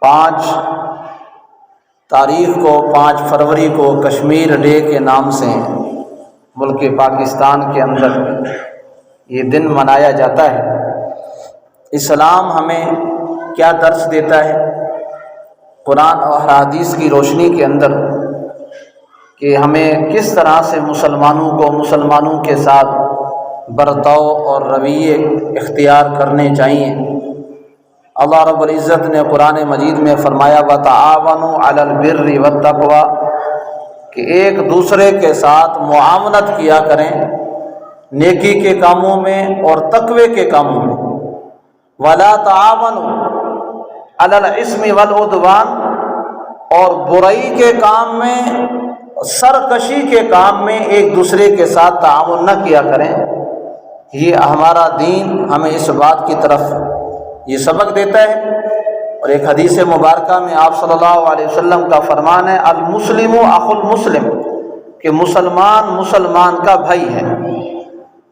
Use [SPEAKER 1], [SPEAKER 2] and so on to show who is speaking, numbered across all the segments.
[SPEAKER 1] 5 تاریخ کو 5 فروری کو کشمیر ڈے کے نام سے ملک پاکستان کے اندر یہ دن منایا جاتا ہے۔ اسلام ہمیں کیا درس دیتا ہے قرآن اور حدیث کی روشنی کے اندر کہ ہمیں کس طرح سے مسلمانوں کے ساتھ برتاؤ اور رویے اختیار کرنے چاہیے۔ اللہ رب العزت نے قرآن مجید میں فرمایا وَتَعَاوَنُوا عَلَى الْبِرِّ وَالتَّقْوَىٰ کہ ایک دوسرے کے ساتھ معاونت کیا کریں نیکی کے کاموں میں اور تقوی کے کاموں میں۔ وَلَا تَعَاوَنُوا عَلَى الْإِثْمِ وَالْعُدْوَانِ اور برائی کے کام میں، سرکشی کے کام میں ایک دوسرے کے ساتھ تعاون نہ کیا کریں۔ یہ ہمارا دین ہمیں اس بات کی طرف یہ سبق دیتا ہے۔ اور ایک حدیث مبارکہ میں آپ صلی اللہ علیہ وسلم کا فرمان ہے المسلم اخو المسلم کہ مسلمان کا بھائی ہے،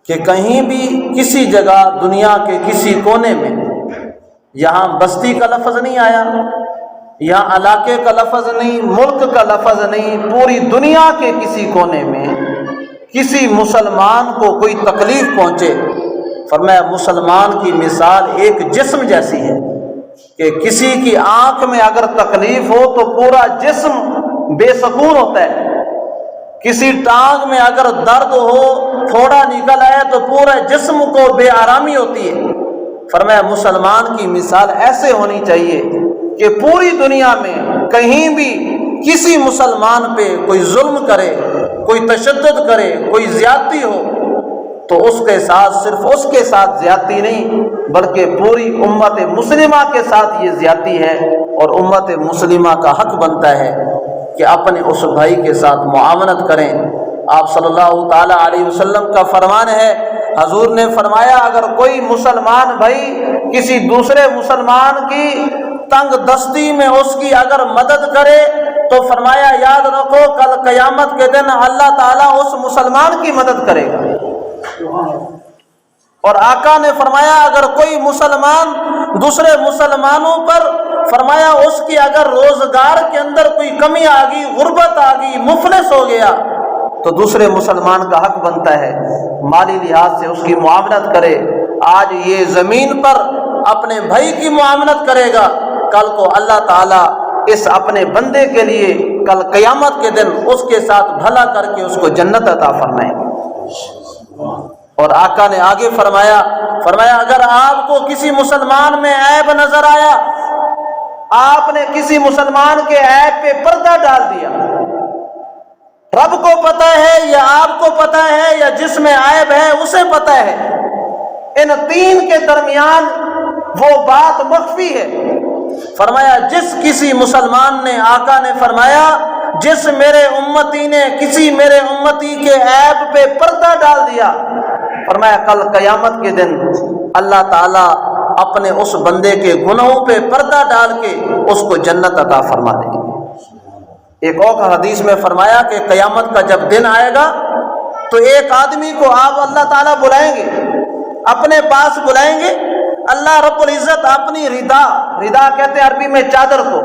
[SPEAKER 1] کہ کہیں بھی کسی جگہ دنیا کے کسی کونے میں، یہاں بستی کا لفظ نہیں آیا، یہاں علاقے کا لفظ نہیں، ملک کا لفظ نہیں، پوری دنیا کے کسی کونے میں کسی مسلمان کو کوئی تکلیف پہنچے، فرمایا مسلمان کی مثال ایک جسم جیسی ہے کہ کسی کی آنکھ میں اگر تکلیف ہو تو پورا جسم بے سکون ہوتا ہے، کسی ٹانگ میں اگر درد ہو، پھوڑا نکل آئے تو پورے جسم کو بے آرامی ہوتی ہے۔ فرمایا مسلمان کی مثال ایسے ہونی چاہیے کہ پوری دنیا میں کہیں بھی کسی مسلمان پہ کوئی ظلم کرے، کوئی تشدد کرے، کوئی زیادتی ہو تو اس کے ساتھ صرف اس کے ساتھ زیادتی نہیں بلکہ پوری امت مسلمہ کے ساتھ یہ زیادتی ہے، اور امت مسلمہ کا حق بنتا ہے کہ اپنے اس بھائی کے ساتھ معاونت کریں۔ آپ صلی اللہ تعالی علیہ وسلم کا فرمان ہے، حضور نے فرمایا اگر کوئی مسلمان بھائی کسی دوسرے مسلمان کی تنگ دستی میں اس کی اگر مدد کرے تو فرمایا یاد رکھو کل قیامت کے دن اللہ تعالیٰ اس مسلمان کی مدد کرے گا۔ اور آقا نے فرمایا اگر کوئی مسلمان دوسرے مسلمانوں پر فرمایا اس کی اگر روزگار کے اندر کوئی کمی آ گئی، غربت آ گئی، مفلس ہو گیا تو دوسرے مسلمان کا حق بنتا ہے مالی لحاظ سے اس کی معاونت کرے۔ آج یہ زمین پر اپنے بھائی کی معاونت کرے گا، کل کو اللہ تعالیٰ اس اپنے بندے کے لیے کل قیامت کے دن اس کے ساتھ بھلا کر کے اس کو جنت عطا فرمائیں گے۔ اور آقا نے آگے فرمایا اگر آپ کو کسی مسلمان میں عیب نظر آیا، آپ نے کسی مسلمان کے عیب پہ پردہ ڈال دیا، رب کو پتہ ہے یا آپ کو پتہ ہے یا جس میں عیب ہے اسے پتہ ہے، ان تین کے درمیان وہ بات مخفی ہے۔ فرمایا جس کسی مسلمان نے، آقا نے فرمایا جس میرے امتی نے کسی میرے امتی کے عیب پہ پردہ ڈال دیا، فرمایا کل قیامت کے دن اللہ تعالیٰ اپنے اس بندے کے گناہوں پہ پردہ ڈال کے اس کو جنت عطا فرما دیں گے۔ ایک اور حدیث میں فرمایا کہ قیامت کا جب دن آئے گا تو ایک آدمی کو آپ اللہ تعالیٰ بلائیں گے، اپنے پاس بلائیں گے، اللہ رب العزت اپنی ردا کہتے ہیں عربی میں چادر کو،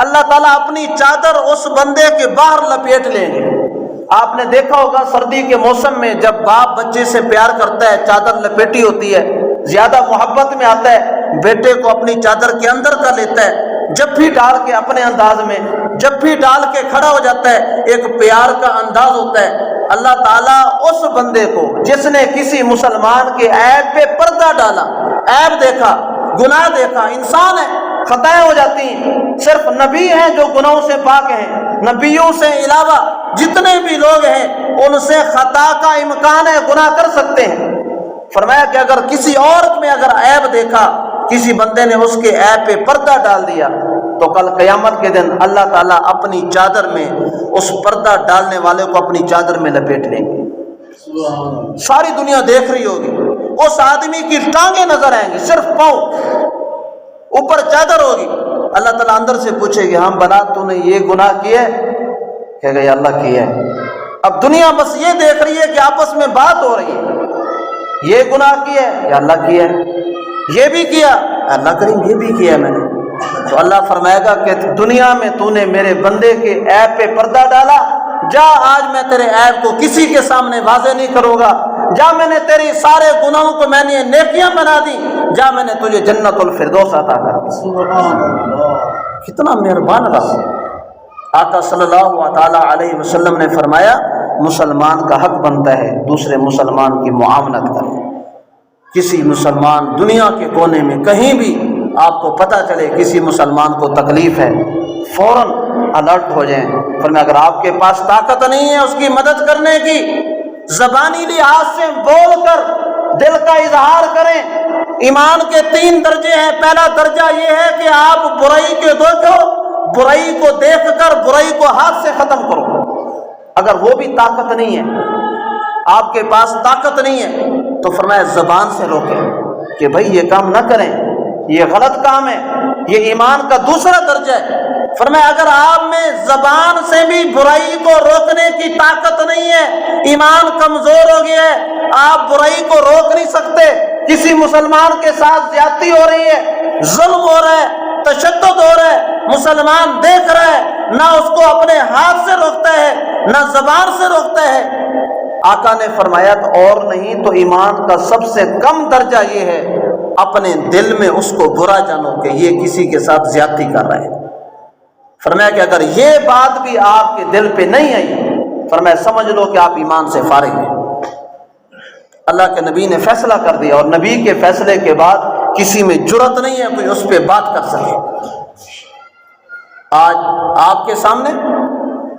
[SPEAKER 1] اللہ تعالیٰ اپنی چادر اس بندے کے باہر لپیٹ لیں گے۔ آپ نے دیکھا ہوگا سردی کے موسم میں جب باپ بچے سے پیار کرتا ہے، چادر لپیٹی ہوتی ہے، زیادہ محبت میں آتا ہے، بیٹے کو اپنی چادر کے اندر کر لیتا ہے، جب بھی ڈال کے اپنے انداز میں جب بھی ڈال کے کھڑا ہو جاتا ہے، ایک پیار کا انداز ہوتا ہے۔ اللہ تعالیٰ اس بندے کو جس نے کسی مسلمان کے عیب پہ پردہ ڈالا، عیب دیکھا، گناہ دیکھا، انسان ہے، خطائیں ہو جاتی ہیں، صرف نبی ہیں جو گناہوں سے پاک ہیں، نبیوں سے علاوہ جتنے بھی لوگ ہیں ان سے خطا کا امکان ہے، گناہ کر سکتے ہیں۔ فرمایا کہ اگر کسی عورت میں اگر عیب دیکھا، کسی بندے نے اس کے عیب پہ پردہ ڈال دیا تو کل قیامت کے دن اللہ تعالیٰ اپنی چادر میں اس پردہ ڈالنے والے کو اپنی چادر میں لپیٹ لیں گے۔ ساری دنیا دیکھ رہی ہوگی، اس آدمی کی ٹانگیں نظر آئیں گی، صرف پاؤں، اوپر چادر ہوگی۔ اللہ تعالیٰ اندر سے پوچھے گی ہم بنا تو نے یہ گناہ کیا ہے؟ کہے گا یا اللہ کیا ہے۔ اب دنیا بس یہ دیکھ رہی ہے کہ آپس میں بات ہو رہی ہے، یہ گناہ کیا ہے یا اللہ کیا ہے، یہ بھی کیا اللہ کریم یہ بھی کیا ہے میں نے، تو اللہ فرمائے گا کہ دنیا میں تو نے میرے بندے کے عیب پہ پردہ ڈالا، جا آج میں تیرے عیب کو کسی کے سامنے واضح نہیں کروں گا، جا میں نے تیری سارے گناہوں کو میں نے نیکیاں بنا دی، جا میں نے تجھے جنت الفردوس عطا کر دی۔ سبحان اللہ، کتنا مہربان رہا۔ آقا صلی اللہ تعالی علیہ وسلم نے فرمایا مسلمان کا حق بنتا ہے دوسرے مسلمان کی معاملت کرے۔ کسی مسلمان دنیا کے کونے میں کہیں بھی آپ کو پتہ چلے کسی مسلمان کو تکلیف ہے، فوراً الرٹ ہو جائیں۔ فرمایا اگر آپ کے پاس طاقت نہیں ہے اس کی مدد کرنے کی، زبانی لحاظ سے بول کر دل کا اظہار کریں۔ ایمان کے 3 درجے ہیں۔ پہلا درجہ یہ ہے کہ آپ برائی کے برائی کو دیکھ کر برائی کو ہاتھ سے ختم کرو۔ اگر وہ بھی طاقت نہیں ہے، آپ کے پاس طاقت نہیں ہے، تو فرمایا زبان سے روکیں کہ بھائی یہ کام نہ کریں، یہ غلط کام ہے۔ یہ ایمان کا دوسرا درجہ ہے۔ فرمایا اگر آپ میں زبان سے بھی برائی کو روکنے کی طاقت نہیں ہے، ایمان کمزور ہو گیا ہے، آپ برائی کو روک نہیں سکتے، کسی مسلمان کے ساتھ زیادتی ہو رہی ہے، ظلم ہو رہا ہے، تشدد ہو رہا ہے، مسلمان دیکھ رہا ہے، نہ اس کو اپنے ہاتھ سے روکتا ہے نہ زبان سے روکتا ہے، آقا نے فرمایا تو اور نہیں تو ایمان کا سب سے کم درجہ یہ ہے اپنے دل میں اس کو برا جانو کہ یہ کسی کے ساتھ زیادتی کر رہا ہے۔ فرمایا کہ اگر یہ بات بھی آپ کے دل پہ نہیں آئی، فرمایا سمجھ لو کہ آپ ایمان سے فارغ ہیں۔ اللہ کے نبی نے فیصلہ کر دیا، اور نبی کے فیصلے کے بعد کسی میں جرأت نہیں ہے کوئی اس پہ بات کر سکے۔ آج آپ کے سامنے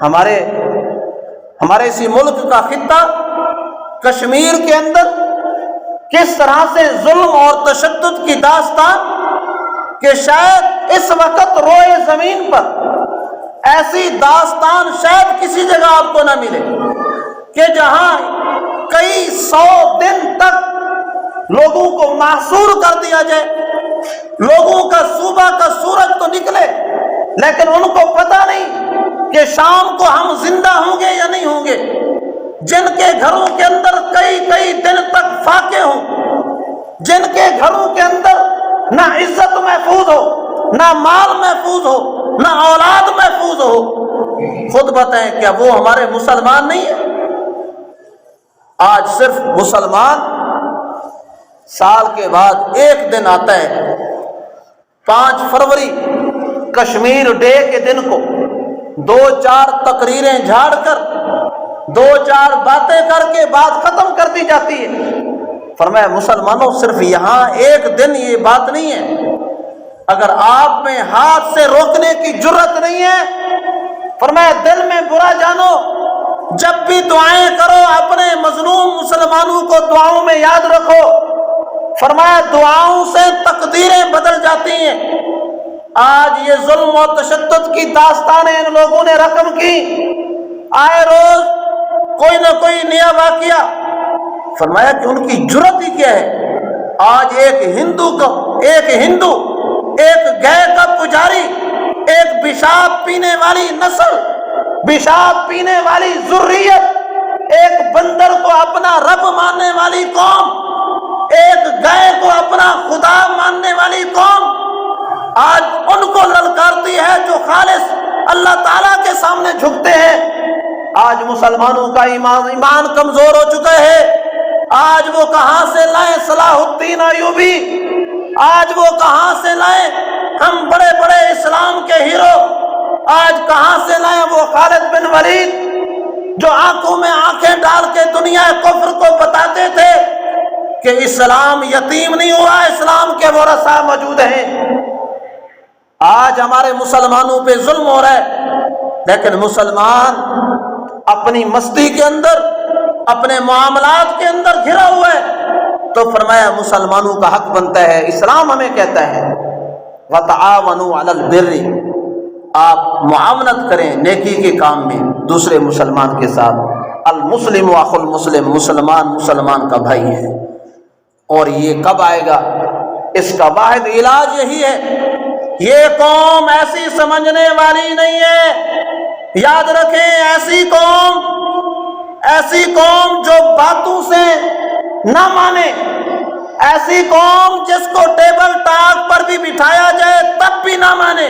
[SPEAKER 1] ہمارے اسی ملک کا خطہ کشمیر کے اندر کس طرح سے ظلم اور تشدد کی داستان کہ شاید اس وقت روئے زمین پر ایسی داستان شاید کسی جگہ آپ کو نہ ملے کہ جہاں کئی 100 دن تک لوگوں کو محصور کر دیا جائے، لوگوں کا صبح کا سورج تو نکلے لیکن ان کو پتہ نہیں کہ شام کو ہم زندہ ہوں گے یا نہیں ہوں گے، جن کے گھروں کے اندر کئی دن تک فاقے ہوں، جن کے گھروں کے اندر نہ عزت محفوظ ہو، نہ مال محفوظ ہو، نہ اولاد محفوظ ہو، خود بتائیں کیا وہ ہمارے مسلمان نہیں ہیں؟ آج صرف مسلمان سال کے بعد ایک دن آتا ہے 5 فروری کشمیر ڈے کے دن کو 2-4 تقریریں جھاڑ کر 2-4 باتیں کر کے بات ختم کر دی جاتی ہے۔ فرمایا مسلمانوں صرف یہاں ایک دن یہ بات نہیں ہے، اگر آپ میں ہاتھ سے روکنے کی جرأت نہیں ہے، فرمایا دل میں برا جانو، جب بھی دعائیں کرو اپنے مظلوم مسلمانوں کو دعاؤں میں یاد رکھو۔ فرمایا دعاؤں سے تقدیریں بدل جاتی ہیں۔ آج یہ ظلم و تشدد کی داستانیں ان لوگوں نے رقم کی، آئے روز کوئی نہ کوئی نیا واقعہ۔ فرمایا کہ ان کی جرأت ہی کیا ہے؟ آج ایک ہندو ایک گائے کا پجاری، ایک پیشاب پینے والی نسل، پیشاب پینے والی ذریت، ایک بندر کو اپنا رب ماننے والی قوم، ایک گائے کو اپنا خدا ماننے والی قوم آج ان کو للکارتی ہے جو خالص اللہ تعالیٰ کے سامنے جھکتے ہیں۔ آج مسلمانوں کا ایمان کمزور ہو چکا ہے۔ آج وہ کہاں سے لائیں صلاح الدین ایوبی، آج وہ کہاں سے لائیں ہم بڑے بڑے اسلام کے ہیرو، آج کہاں سے لائیں وہ خالد بن ولید جو آنکھوں میں آنکھیں ڈال کے دنیا کفر کو بتاتے تھے کہ اسلام یتیم نہیں ہوا، اسلام کے ورثاء موجود ہیں۔ آج ہمارے مسلمانوں پہ ظلم ہو رہا ہے، لیکن مسلمان اپنی مستی کے اندر، اپنے معاملات کے اندر گھرا ہوا ہے۔ تو فرمایا مسلمانوں کا حق بنتا ہے، اسلام ہمیں کہتا ہے وَتَعَاوَنُوا عَلَى الْبِرِّ، آپ معاونت کریں نیکی کے کام میں دوسرے مسلمان کے ساتھ۔ المسلم اخو المسلم، مسلمان کا بھائی ہے۔ اور یہ کب آئے گا؟ اس کا واحد علاج یہی ہے۔ یہ قوم ایسی سمجھنے والی نہیں ہے، یاد رکھیں ایسی قوم جو باتوں سے نہ مانے، ایسی قوم جس کو ٹیبل ٹاک پر بھی بٹھایا جائے تب بھی نہ مانے۔